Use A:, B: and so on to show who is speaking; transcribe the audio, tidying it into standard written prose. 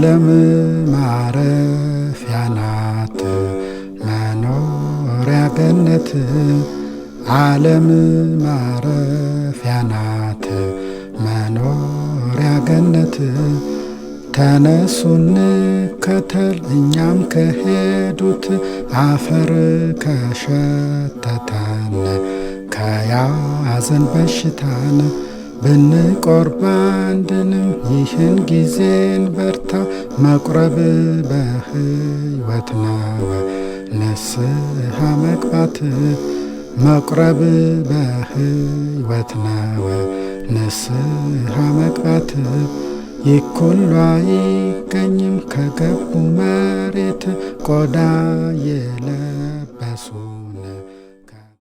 A: ዓለም ማረፊያ ናት መኖሪያ ገነት ዓለም ማረፊያ ናት መኖሪያ ገነት ተነሱ እንከተል እኛም ከሄዱት አፈር ከሸተተን ከያዘን በሽታን ብንቆርብ አንድንም ይህን ጊዜን በርታ መቁረብ በሕይወት ነው ንስሐ መግባት መቁረብ በሕይወት ነው ንስሐ መግባት ይኩሉ አይገኝም ከገቡ መሬት ቆዳ የለበሱ